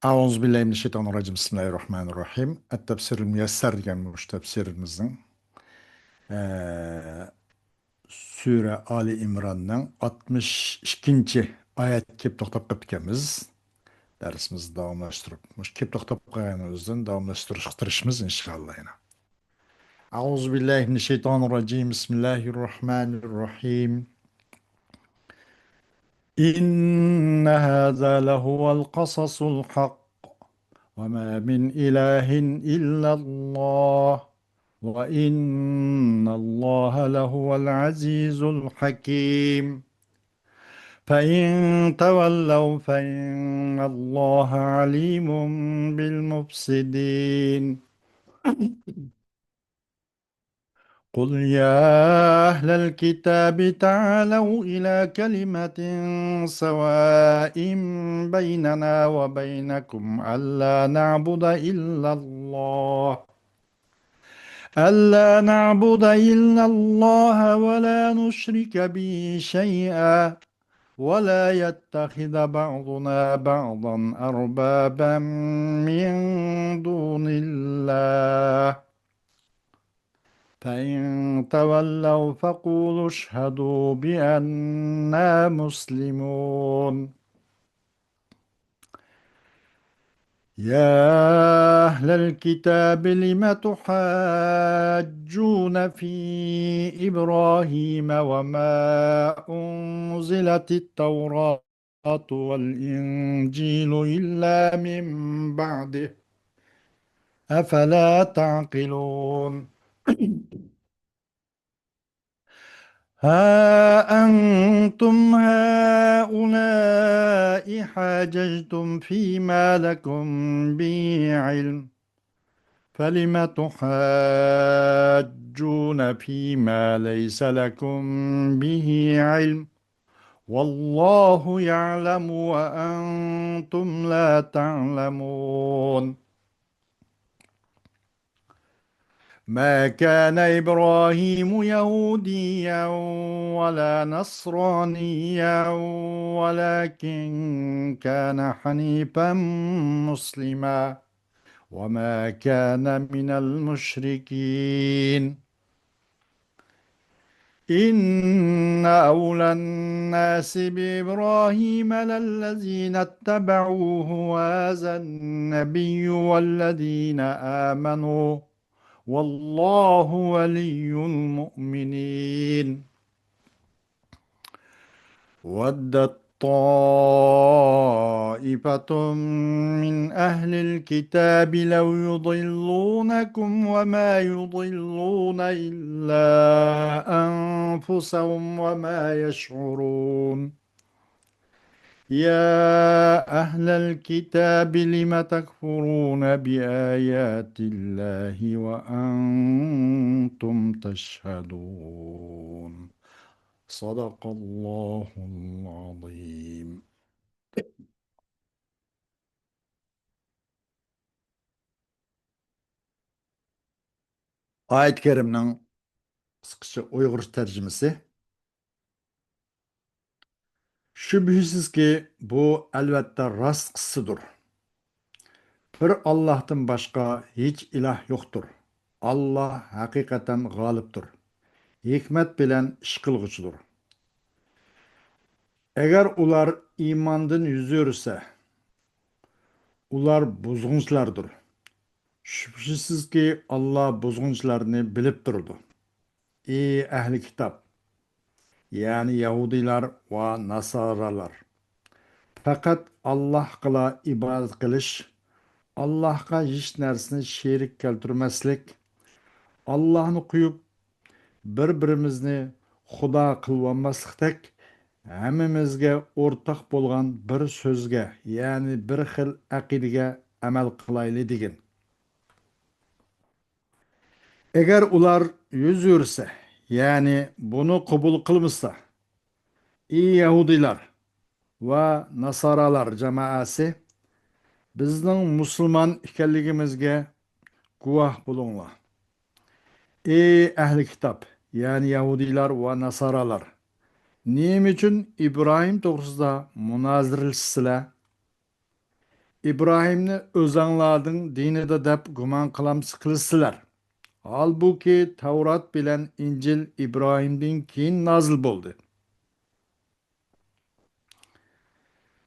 Auzu billahi mineşşeytanirracim. Bismillahirrahmanirrahim. Et-tefsirül müyesser degan tefsirimizin eee Sure Ali İmran'ın 62. ayet kelip to'xtab qolganmiz. Dersimizni davomlashtirib, kelib to'xtab qolganimizdan davomlashtirishimiz inshaalloh yana. Auzu billahi mineşşeytanirracim. Bismillahirrahmanirrahim. İnne hâzâ lehuvel kasasul hak. وما من إله إلا الله وإن الله لهو العزيز الحكيم فإن تولوا فإن الله عليم بالمفسدين قل يا أهل الكتاب تعالوا إلى كلمة سواء بيننا وبينكم ألا نعبد إلا الله ولا نشرك به شيئا ولا يتخذ بعضنا بعضا أربابا من دون الله فإن تولوا فقولوا اشهدوا بأننا مسلمون يا أهل الكتاب لم تحاجون في إبراهيم وما أنزلت التوراة والإنجيل إلا من بعده أفلا تعقلون ها أنتم هؤلاء حاججتم فيما لكم به علم فلم تحاجون فيما ليس لكم به علم والله يعلم وأنتم لا تعلمون ما كان إبراهيم يهوديا ولا نصرانيا ولكن كان حنيفا مسلما وما كان من المشركين إن أولى الناس بإبراهيم للذين اتبعوه وهذا النبي والذين آمنوا والله ولي المؤمنين ودت طائفة من أهل الكتاب لو يضلونكم وما يضلون إلا أنفسهم وما يشعرون يا أهل الكتاب لم تكفرون بآيات الله وأنتم تشهدون صدق الله العظيم. Ayet-i Kerim'nin kısaca Uygur tercümesi. Şüphesiz ki bu elbette rast kısıdır. Bir Allah'tan başka hiç ilah yoktur. Allah hakikaten galiptir. Hikmet bilen iş kılgıçıdır. Eğer ular imandan yüz yürüse, ular buzg'unchilardir. Şüphesiz ki Allah buzg'unchilarni bilib turdi. Ey ahli kitap, yani Yahudiler ve Nasaralar. Fakat Allah'a ibadet kılış, Allah'a hiç narsani şerik keltirmaslik, Allah'ni kuyup bir-birimizni Xudo qilolmaslikdek hammamizga o'rtaq bo'lgan bir so'zga, ya'ni bir xil aqidaga amal qilaylik degan. Eğer ular yüz yursa, yani bunu kabul kılmışsa, ey Yahudiler ve Nasaralar cemaasi, bizning musulmon ekanligimizga guvoh bo'linglar. Ey ahli kitob, ya'ni Yahudilar va Nasaralar, nima uchun İbrahim to'g'risida munoziralashsizlar? İbrahimni o'zanglarning dinida deb gumon qilasizlar. Halbuki Tavrat bilan Injil İbrahimdan keyin nozil bo'ldi.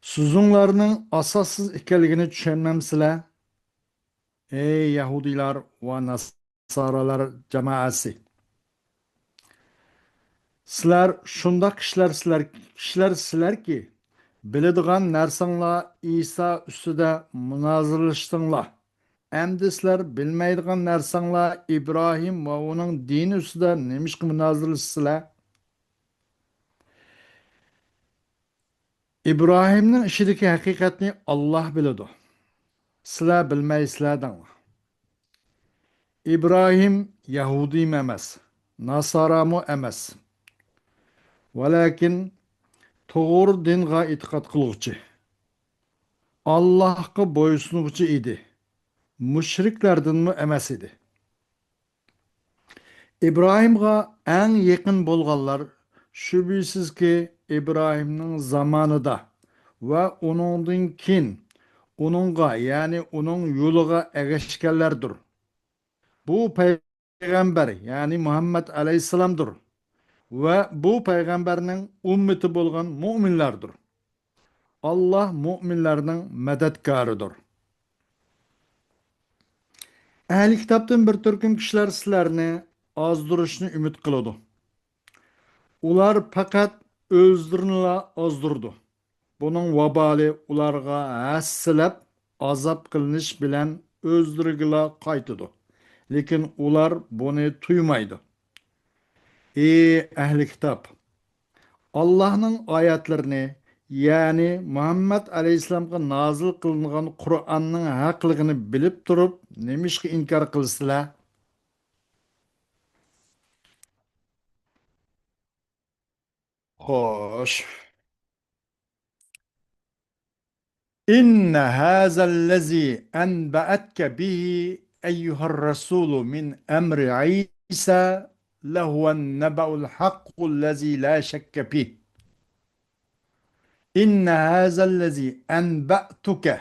Sizlarning asossiz ekanligini tushunmamsizlar? Ey Yahudilar va Nasoralar jamoasi. Sizlar shundoq kishilarsizlarki, biladigan narsanglar İsa ustida munozirlashdinglar. Endi sizlar bilmaydigan narsanglar İbrahim va uning dini ustida nemishqa munozirlashsizlar? İbrahimning ishidagi haqiqatni Alloh biladi. Sizlar bilmaysizlar denglar. İbrahim Yahudiymi emas, Nasaramu emas. Valakin to'g'ri dinga e'tiqod qiluvchi, Allohga bo'ysunuvchi edi. Mushriklardanmi emas edi. İbrahimga eng yaqin bo'lganlar shubhisizki İbrahimning zamonida va uningdan keyin uningga, ya'ni uning yo'liga ergashganlardir. Bu payg'ambar, ya'ni Muhammad alayhissalomdir va bu payg'ambarning ummati bo'lgan mu'minlardir. Alloh mu'minlarning madadkoridir. Ahli kitobdan bir turkum kishilar sizlarni ozdirishni umid qiladi. Ular faqat o'zlarini ozdirdi. Buning vabali ularga hassilab azob qilinish bilan o'zlariga qaytadi. Lekin ular buni tuymaydi. Ey ahli kitob, Allohning oyatlarini, ya'ni Muhammad alayhissalomga nozil qilingan Qur'onning haqligini bilib turib, nemishqa inkor qilsizlar? Xo'sh. İnne hâzellezî enbe'etke bihi eyyuhar rasûlu min emri İsa lehuven nebe'ul hakkullezî la şekke fih. İnne hâzellezî enbe'tuke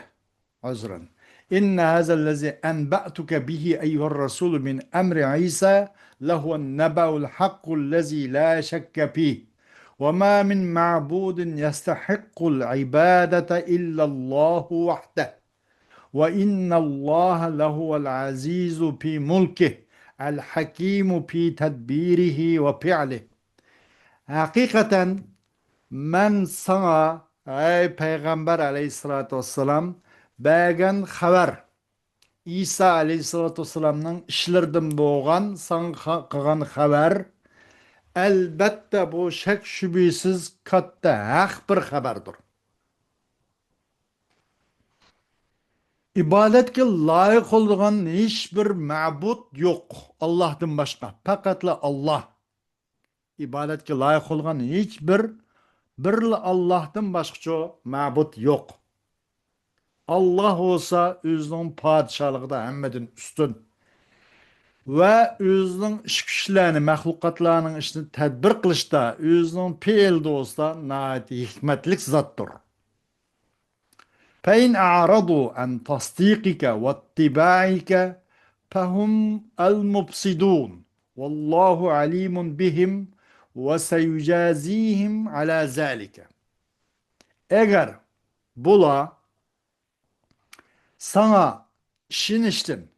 Azran. İnne hâzellezî enbe'tuke bihi eyyuhar rasûlu min emri İsa lehuven nebe'ul hakkullezî la şekke fih. وما من معبود يستحق العبادة إلا الله وحده وإن الله لهو العزيز في ملكه الحكيم في تدبيره وفعله. حقيقة من sana ey Peygamber aleyhissalatü vesselam bergen haber İsa aleyhissalatü vesselam'nın işlerden boğan sana kılan haber elbette bu şek şüphesiz katta haq bir haberdir. İbadetke layık olduğun hiçbir ma'bud yok Allah'tan başka. Fakatla Allah. İbadetke layık olduğun bir Allah'tan başka ma'bud yok. Allah olsa özünün padişahlığı hemmedin üstün. Ve özünün iş güçlerini, mahlukatlarının işini tedbir kılışta, özünün fiilde olsa nahayet hikmetlik zattır. فَاِنْ اَعْرَضُوا عَنْ تَصْدِيقِكَ وَاتِّبَاعِكَ فَهُمْ الْمُبْصِدُونَ وَاللّٰهُ عَلِيمٌ بِهِمْ وَسَيُجَازِيهِمْ عَلَى ذَٰلِكَ. Eğer bula sana işin içtin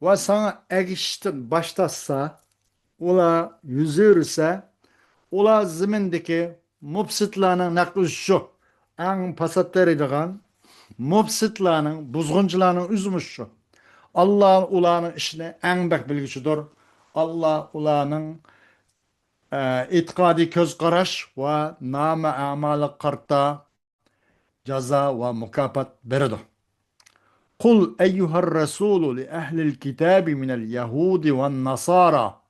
ve sana eriştin başlatsa, ula yüzürse, ula zimindeki mupsitlarının naklı şu, en pasatları edilen mupsitlarının, buzguncularının üzümü şu. Allah ulanın işini en bek bilgisidir. Allah ulanın itikadi köz karaş ve nama amalı karta ceza ve mukafat veridir. Kul eyyuhar Resulü li ehlil kitabi minel Yahudi ve Nasara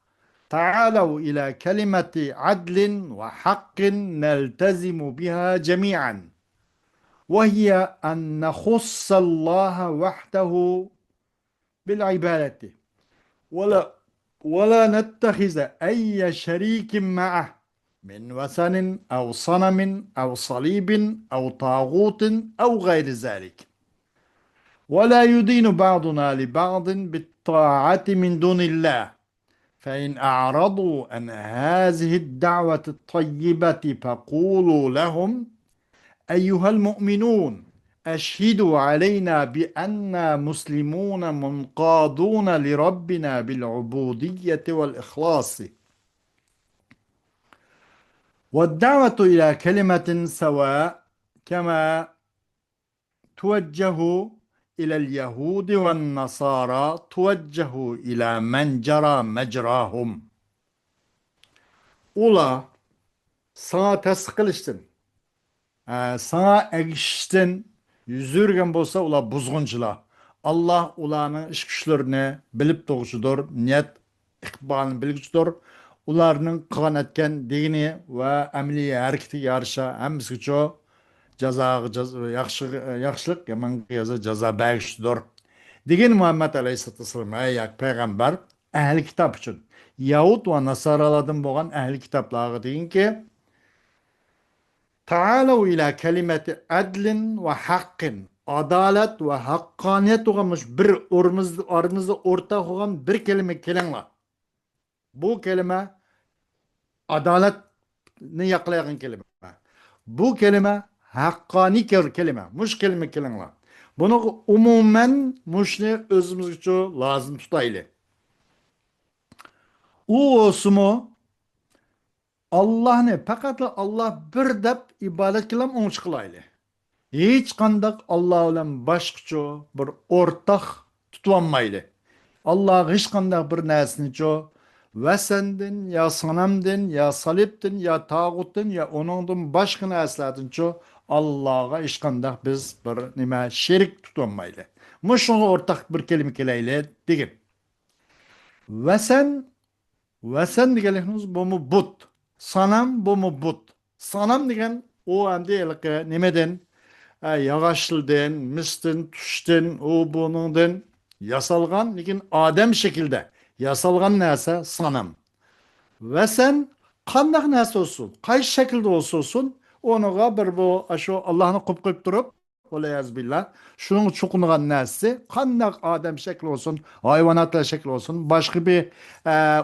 تعالوا إلى كلمة عدل وحق نلتزم بها جميعا وهي أن نخص الله وحده بالعبادة ولا نتخذ أي شريك معه من وثن أو صنم أو صليب أو طاغوت أو غير ذلك. ولا يدين بعضنا لبعض بالطاعة من دون الله فإن أعرضوا عن هذه الدعوة الطيبة فقولوا لهم أيها المؤمنون أشهدوا علينا بأننا مسلمون منقادون لربنا بالعبودية والإخلاص والدعوة إلى كلمة سواء كما توجه إلى اليهود والنصارى توجه إلى من جرى مجراهم. Ula sana test kılıştın. Sana egiştin yüzürgen bolsa ula buzgunçula. Allah ulanın iş güçlerini bilip doğuşudur. Niyet ikbalını bilgüçüdür. Ularının kılan etken dini ve emli hareketi yarışa hemisi çoğu yaxşılık yaman yazı ceza bağışıdır. Degen Muhammed Aleyhisselatü Vesselam ayak peygamber ehli kitap için Yahud ve Nasaralardan boğan ehli kitapları deyin ki Ta'alav ila kelimeti adlin ve hakkın adalet ve hakkaniyet olmuş bir aramızda ortak olan bir kelime kelenler. Bu kelime adaletni yaklayan kelime. Bu kelime hakkani kelime. Muş kelime kelenler. Bunu umumen muşne özümüz için lazım tutaylı. O olsumu Allah ne? Fakat Allah bir dep ibadet kılam onu çıkılaylı. Hiç kandak Allah ile başkaça bir ortak tutulanmaylı. Allah hiç kandak bir nesini ço ve sendin ya sanamdin ya saliptin ya tağuttin ya onundan başka nesladın ço Allah'a hiç kandak biz bir nime şerik tutulanmaylı. Muşunu ortak bir kelime keleyle digin. Ve sen digeliniz bu mu but. Sanam bu mu but. Sanam digen o hem değil ki nimeden yağaçlıdan, mistin, tuştan, o bunundan yasalgan, lekin adem şekilde yasalgan neyse sanam. Ve sen kandak neyse olsun, kay şekilde olsun, onu bir bu şu Allah'ını koyup durup, billah, şunun çukunulan neyse, kandak adem şekli olsun, hayvanatlar şekli olsun, başka bir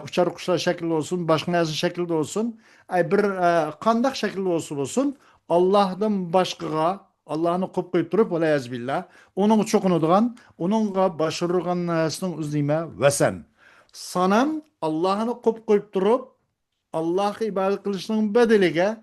uçar kuşlar şekli olsun, başka neyse şekilde olsun, bir kandak şekilde olsun, Allah'tan başka Allah'ını koyup durup billah, onun çukunulan, onunla başarılan neysinin üzerine ve sen. Sanam Allah'ını koyup durup, Allah'a ibadet kılışının bedelige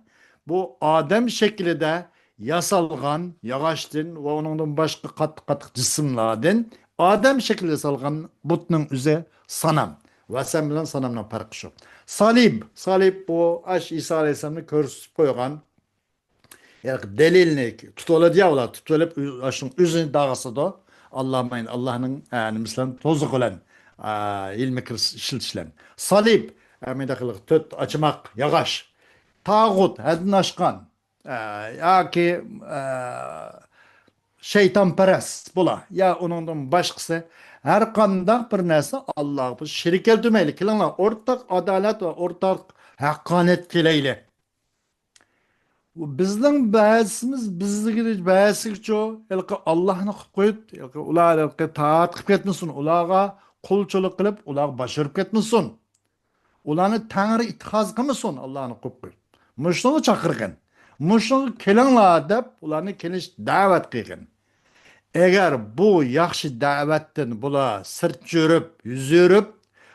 bu Adem şekilde yasalgan, yağaçtın ve onun başka kat cisimlerden Adem şekilde salgan butnun üze sanam. Ve sen bilen sanamla farkı şu. Salib bu aş İsa Aleyhisselam'ı körsüp koygan yani delilini tutuladı ya ola tutulup aşın üzerine dağısı da Allah'ın yani mesela tozuk olan ilmi işiltişlen. Salib medakılık tut açmak yağış. Tağut hedin aşkan. Ya ki şeytanperest bula. Ya onundan başkası her kandak bir neyse Allah bu şerik eltümeyli. Kilanlar ortak adalet ve ortak hakkanet kileyle. Bizden bazımız bizdeki bazı çoğu Allah'ını koyup ular taat kılıp ketmesin, ularga kulçuluk kılıp ular başarıp ketmesin. Ularni Tanrı ithaz kılmasın Allah'ını koyup. Muşluğu çakırgın. Muşluğu kelenler dep ularni keliş davet kılgın. Eğer bu yaxşı davetten bula sırt jürüp, yüzürüp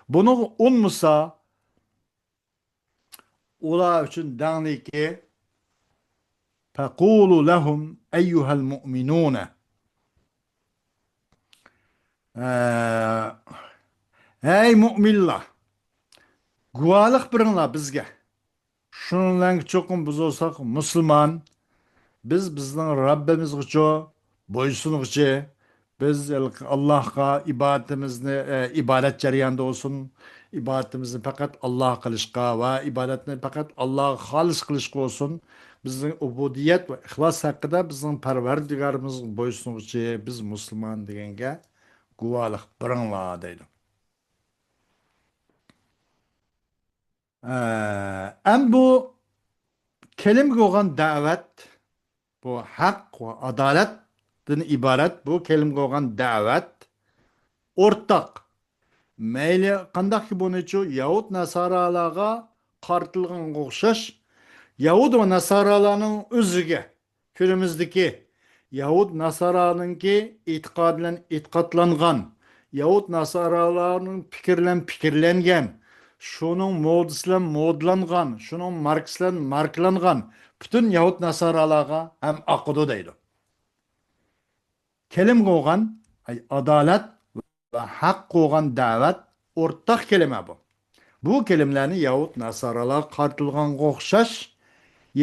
bunu unmusa ular için denli ki فَقُولُوا لَهُمْ اَيُّهَا الْمُؤْمِنُونَ Ey müminler, guvalık birinler bizge. Şununla çokum biz olsak Müslüman, bizden Rabbimiz için boysunuk için, biz Allah'a ibadetimizni ibadet jarayonida olsun, ibadetimizni fakat Allah'a kılışqa ve ibadetini fakat Allah'a halis kılışqa olsun. Bizning ubudiyet ve ihlas haqida bizning Parvardigarimiz boysunuvchi biz Müslüman deganga guvohlik biringlar deydi. Bu kelimga bo'lgan da'vat bu haq va adolat iborat bu kelimga bo'lgan da'vat o'rtaq. Mayli qandaqki bunichu Yahud nasoralarga qartilganga o'xshash Yahud va nasoralarning o'ziga kunimizdagi Yahud nasoralarningki e'tiqod bilan e'tiqodlangan Yahud nasoralarning fikrlangan shuning modisi bilan modlangan shuning marksi bilan marklangan butun Yahud nasoralarga ham aqidu deydi. Kelim bo'lgan adolat va haq bo'lgan da'vat o'rtaq kelima bu. Bu kelimlarni Yahud nasoralar qartilganga o'xshash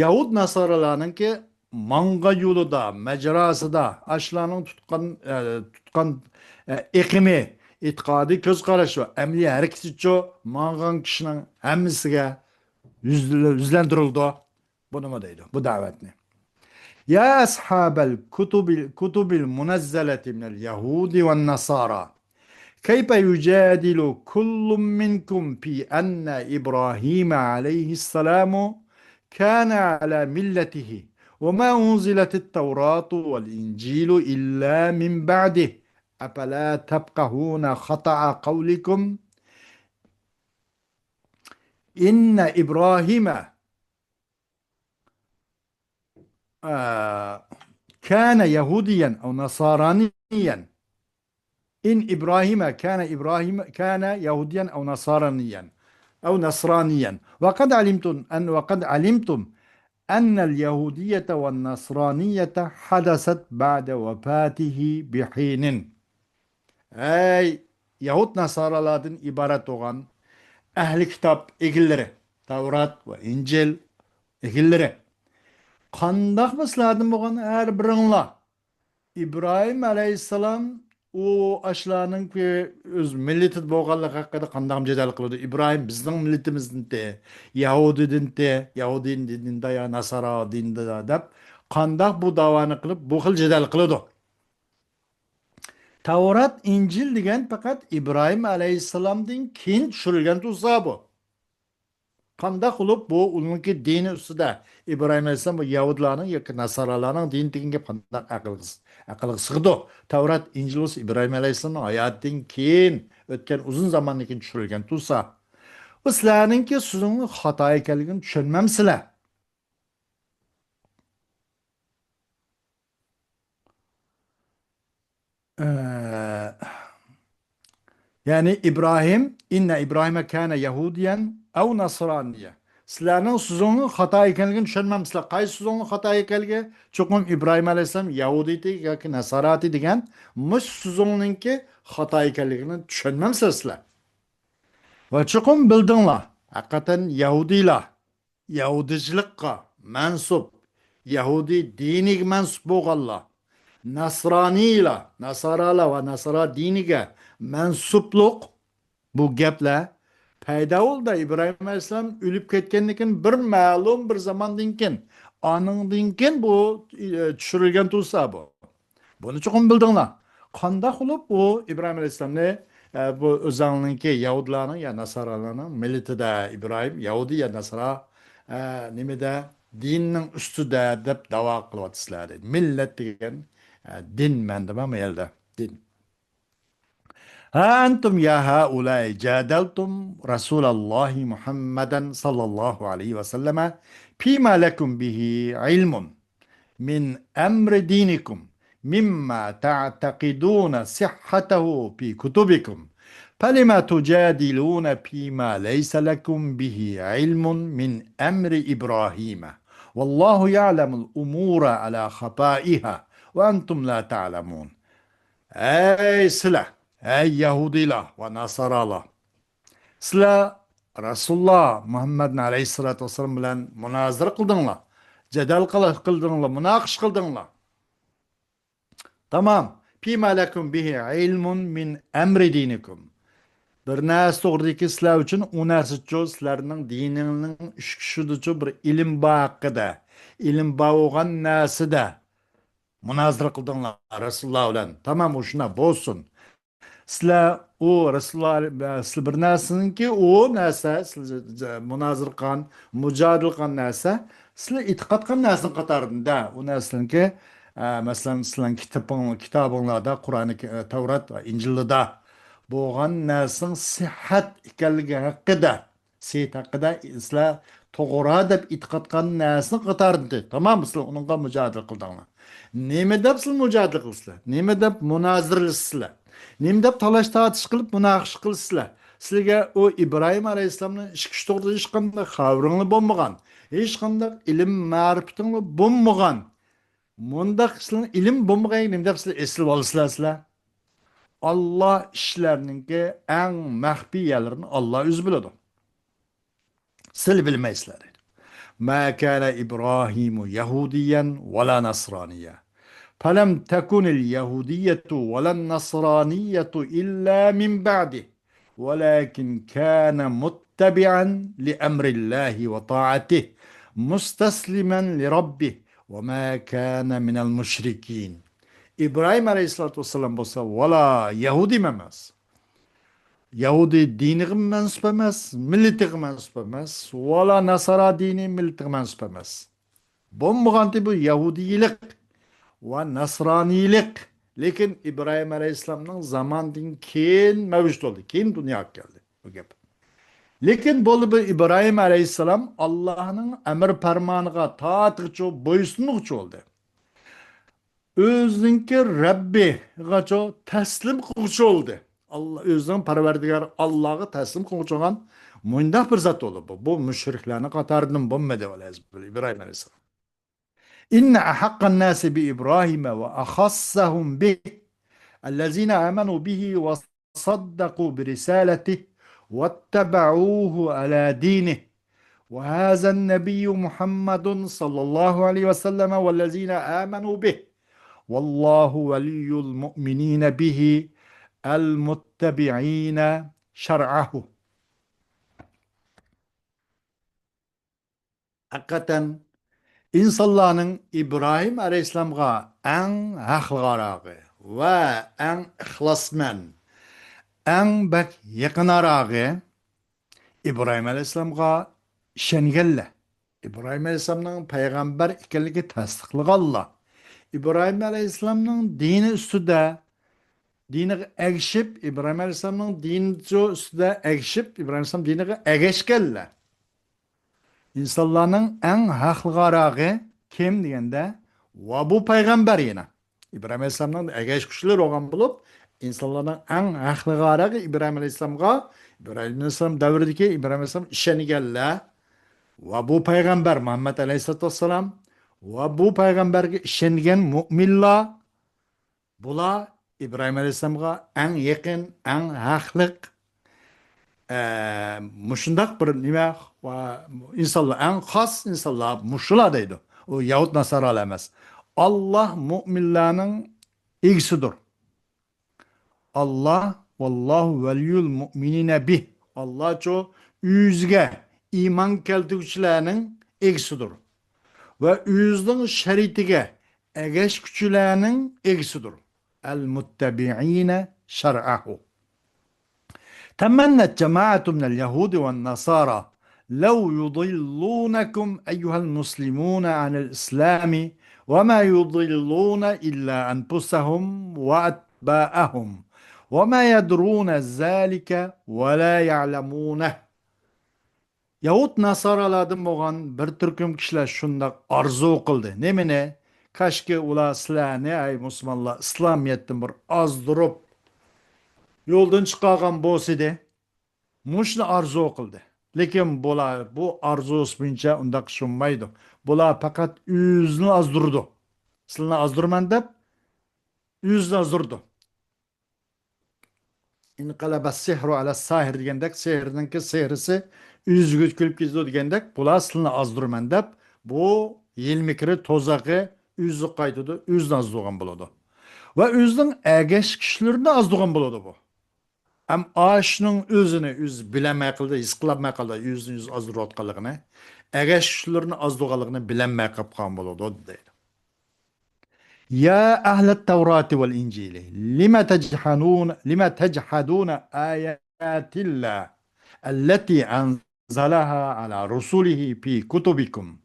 Yahud nasoralarninki manga yo'lida, majrasida, ashlarning tutgan eqimi, e'tiqodiy ko'z qarashi va amaliy harakaticha mangan kishining hammasiga yuzlantirildi. Bu nima deydi? Bu da'vatni. Ya ashabal kutubil munazzalati minal yahudi wan nasara كيف يجادل كل منكم في أن إبراهيم عليه السلام كان على ملته وما أنزلت التوراة والإنجيل إلا من بعده أفلا تفقهون خطأ قولكم إن إبراهيم كان يهوديا أو نصرانيا إن إبراهيم كان يهوديا أو نصرانيا وقد علمتم أن اليهودية والنصرانية حدثت بعد وفاته بحين. أي يهود نصارى لادن ibaret olan ehli kitap egilleri, Tevrat ve İncil egilleri. Qandaq bizlardan bo'lgan har biringlar İbrahim Aleyhisselam o aşlarının ki öz milleti bo'lganligi haqida qandaq jadal qildi. İbrahim bizning milletimizdan Yahudi dinida ya Nasara dinida deb qandaq bu davoni qilib bu xil jadal qildi. Tavrat, İncil degan faqat İbrahim Aleyhisselamdan keyin tushirilgan tussa bu. Qandaq qilib bu uninki dini ustida İbrahim Aleyhisselam bu Yahudilarning yoki Nasaralarning dini deganga qandaq aqlga sig'di. Tavrat, İncil bo'lsa İbrahim Aleyhisselamning hayotidan keyin o'tgan uzun zamondan keyin tushirilgan tussa. Bu sizlarningki sizning xato ekanligini tushunmamsizlar. Yani inna İbrahim'e kâne Yahudiyen ev Nasraniye. Sizlerinin sizonun hata ekanligini tushunmamsizlar. Qaysi sizonun hata ekanligi? Cho'qim İbrahim Aleyhisselam Yahudiydi yoki Nasarati degan mush sizonninki hata ekanligini tushunmamsizlar. Va cho'qim bildinglar. Haqiqatan Yahudilar, Yahudichilikqa mansub, Yahudi diniga mansub bo'lganlar. Nasraniylar, Nasaralar va Nasara diniga mansubluq bu gaplar paydo bo'ldi. İbrahim Aleyhisselam o'lib ketgandan keyin bir ma'lum bir zamondan keyin, aningdan keyin bu tushirilgan tursa bu. Buni cho'qim bildinglar. Qanday qilib bu İbrahim Aleyhisselamni bu o'zingizning Yahudilarning ya Nasaralarning millatida İbrahim Yahudi ya Nasara nimada dinning ustida deb da'vo qilyapsizlar. Millat degan din mendeba mayelda din. Ha antum ya haulai jadaltum Rasulullah Muhammadan sallallahu aleyhi ve selleme fima lakum bihi ilmun min emri dinikum mimma ta'taqiduna sihhatahu fi kutubikum فلما تجادلون فيما ليس لكم به علم من أمر إبراهيم والله يعلم الأمور على خفائها وأنتم لا تعلمون. Ey sizlar, ey Yahudilar va Nasaralar. Sizlar Rasululloh Muhammad alayhissalatu vasallam bilan munozara qildinglar, jadal qildinglar, munoqish qildinglar. Tamam. Fima lakum bihi ilmun min amri dinikum. Bir narsa to'g'ridagi sizlar uchun u narsa sizlarning diningning ish tushidichu bir ilm bor haqida, ilm bor bo'lgan narsada munozara qildinglar Rasululloh bilan. Tamam, o shuna bo'lsin. Sizlar u Rasululloh bir narsaniki u narsa munozara qilgan, mujodil qilgan narsa sizlar e'tiqod qilgan narsa qatorida u narsaniki Masalan, sizlarning kitobinglarda Qur'oni, Tavrat va Injilda bo'lgan narsaning sihhat ekanligi haqida, sihhat haqida sizlar to'g'ri deb e'tiqod qilgan narsani qaytardi. Tamam, sizlar uningga mujodala qildinglar. Nima deb sizlar mujodala qilsizlar? Nima deb munozirlasizlar? Nima deb talash tortish qilib munoqish qilsizlar? Sizlarga o İbrahim Aleyhisselam'ın ish kuch to'g'risida hech qanday xabaringiz bo'lmagan, hech qanday ilm ma'rifatingiz bo'lmagan. Mundaq sizlarning ilm bo'lmagan nima deb sizlar eslab olasizlar sizlar? Allah işlerinki en mahfi yerlerini Allah o'zi biladi. Siz bilmaysizlar. Ma kana İbrahimu Yahudiyen ve la Nasraniya. Felem tekunil Yahudiyetu ve la Nasraniyetu illa min ba'di. Walakin kana muttabi'an li emrillahi ve ta'atih. Mustaslimen li rabbih. Ve ma kana minel müşrikin. İbrahim Aleyhisselatü Vesselam olsa valla Yahudi emas. Yahudi diniga mansub emas, millatiga mansub emas, valla Nasara dini millatiga mansub emas. Bo'lmag'anti bu Yahudiylik va Nasroniylik. Lekin İbrahim Aleyhisselamning zamondan keyin mavjud bo'ldi, keyin dunyoga keldi bu gap. Lekin bo'ldi bu İbrahim Aleyhisselam Allohning amr farmoniga to'g'ri bo'ysunmoqchi bo'ldi. Özünki Rabbi gaço teslim kılgıç oldu. Allah özünün parverdigar Allah'a teslim kılgıç olan mündah bir zat oldu bu. Bu müşriklerini katardım bu medevalez İbrahim Aleyhisselam. İnne ahakkan nasi bi İbrahim'e ve ahassahum bih. Ellezine amenu bihi ve saddaku bi risaletih ve etteba'uhu ala dinih. وهذا النبي محمد صلى الله عليه وسلم والذين آمنوا به والله ولي المؤمنين به المتبعين شرعه. Hakikaten insanların İbrahim Aleyhisselam'a en haklıqarağı ve en ihlasmen, en bek yakınarağı İbrahim Aleyhisselam'a işengenler. İbrahim Aleyhisselam'ın peygamber ikenligi tasdiqlaganlar. İbrahim Aleyhisselam'ın dini üstüde diniga egishib, İbrahim Aleyhisselam'ın dini üstüde egishib, İbrahim Aleyhisselam diniga egishganlar. İnsanların en haqliqarağı kim deganda va bu payg'ambar yana. İbrahim Aleyhisselam'ın egishkuchilar olgan bo'lib, insonlarning en haqliqarağı İbrahim Aleyhisselam'ga, İbrahim Aleyhisselam davridagi İbrahim Aleyhisselam ishonganlar va bu payg'ambar Muhammad Aleyhisselatü Vesselam va bu payg'ambarga ishongan mu'minlar bular İbrahim Aleyhisselam'a en yakın, en haqliq mushundaq bir nima va insonlar en xos insonlar mushlar deydi. O Yahud Nasaralar emas. Allah mu'minlarning egisidir. Allah vallahu veliyul mu'minine bih. Allah ço yüzge iman keltiruvchilarning egisidir. Ve yüzün şeritige egeshkuchilarning egisidir. El-muttabi'ine şer'ahu. تمنت جماعة من اليهود والنصارى لو يضلونكم أيها المسلمون عن الإسلام وما يضلون إلا أنفسهم وأتباءهم وما يدرون ذلك ولا يعلمونه. Yahud Nasaralardan bo'lgan bir turkum kishilar shunday orzu qildi. Nemini? Kashki ular sizlarni ay musulmonlar islomiyatdan bir ozdirib yo'ldan chiqargan bo'lsa-da, mushni orzu qildi. Lekin bular bu orzusi bo'yicha unda tushunmaydi. Bular faqat o'zini ozdirdi. Sizlarni ozdirman deb o'zini ozdirdi. İnqalaba sihru ala sahir degandek, sehrninki sehrisi üzgü kulib ketdi degandek, bular sizlarni ozdirman deb bu yelmikri tozaqi o'zi qaytadi, o'zini ozdirgan bo'ladi. Va o'zining agash kishilarini ozdirgan bo'ladi bu. Hem ağaçның özünü öz bilemey qildi, his qilmay qildi, özünü öz azdırayotganligini, agash kishilarni azdırganligini bilemey qolgan bo'ladi deydi. Ya ahlet Tevrati vel İncili, lima tejhadun ayatillah allati anzalaha ala rusulihi fi kutubikum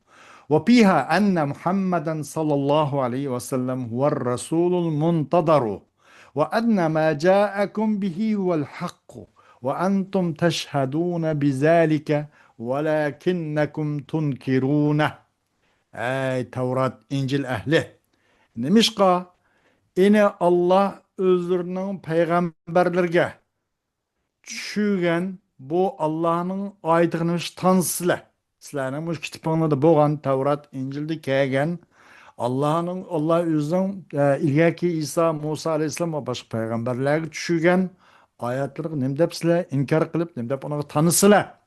وفيها أن محمدا صلى الله عليه وسلم هو الرسول المنتظر وأن ما جاءكم به هو الحق وأنتم تشهدون بذلك ولكنكم تنكرونه. Ey Tevrat, İncil ehli. Nemişka? Ine Allah özlerinin peygamberlerge düşügen bu Allah'ın ayetini tansıla. Sizlerinin bu kitaplarında boğan Tevrat, İncil'de kelgen Allah özünün ilgaki İsa, Musa aleyhisselam ve başka peygamberlerge düşügen ayetleri nemdep sizler inkar kılıp nemdep onu tanısıla.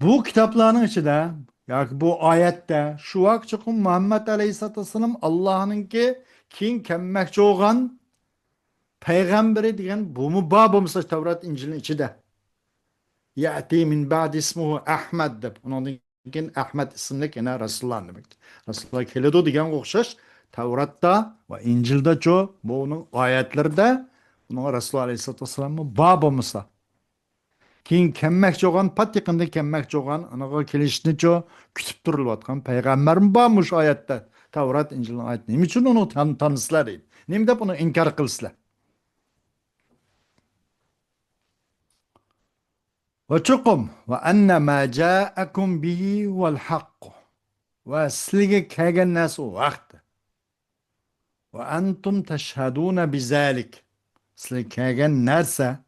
Bu kitapların içinde yani bu ayette şu vakçıkın Muhammed Aleyhisselatü Vesselam Allah'ınki kin kemmekçi olan peygamberi diyen bu mu babamızda Tevrat İncil'in içinde. Ya'ti min ba'di ismuhu Ahmed de. Onun için Ahmed isimli kene Resulullah demektir. Resulullah keledo diyen okşaş Tevrat'ta ve İncil'de çoğu bu onun ayetlerde bunun Resulullah Aleyhisselatü Vesselam'ın babamızda. Keyin kelmekçi olan pat yaqinda kelmekçi olan anaqa kelishnicha kutib turilayotgan payg'ambarim bormish oyatda Tavrat Injilning oyati. Nima uchun uni tanısizlar deydi. Nima deb uni inkor qilsizlar? Va chuqum va anna ma ja'akum bihi wal haqq. Va sizlarga kelgan narsa u vaqt. Va antum tashhaduna bizalik. Sizlarga kelgan narsa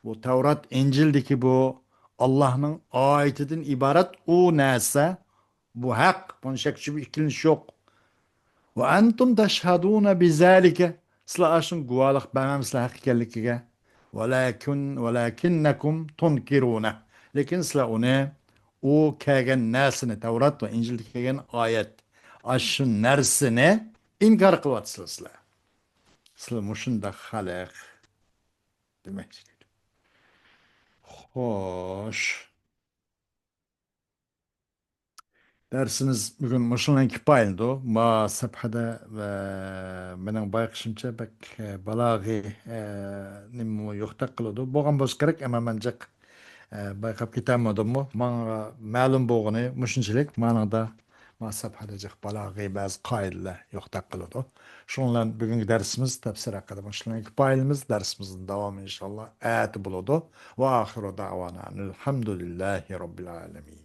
bu Tevrat, İncil'deki bu Allah'ın ayetinden ibaret o neyse bu hak. Bunun şekli bir ikiliniş yok. Ve entum teşhedûne bizâlike. Sıla aşın guvalık benim sıla hakikellikige. Velakinnekum tunkirûne. Lekin sıla onu o kegen nesini Tevrat ve İncil'de kegen ayet. Aşın nersini inkar kılatsınız sıla. Sıla muşunda halak demek. Hoş. Dersimiz bugün muşundan kipayındı. Ma sabhada ve benim bayakışımca bek balaği nimu yokta kılıdı. Boğan boz gerek ama bencek bayakap kitamadım mı? Bana malum boğunu muşunçilik manada ma sabhadacak balaği bazı kaideler yokta kılıdı. Şunla bugünkü dersimiz tefsir hakkında muşundan kipayımız dersimizin devamı inşallah ayeti buludu. Ve ahiru davana elhamdülillahi rabbil alemin.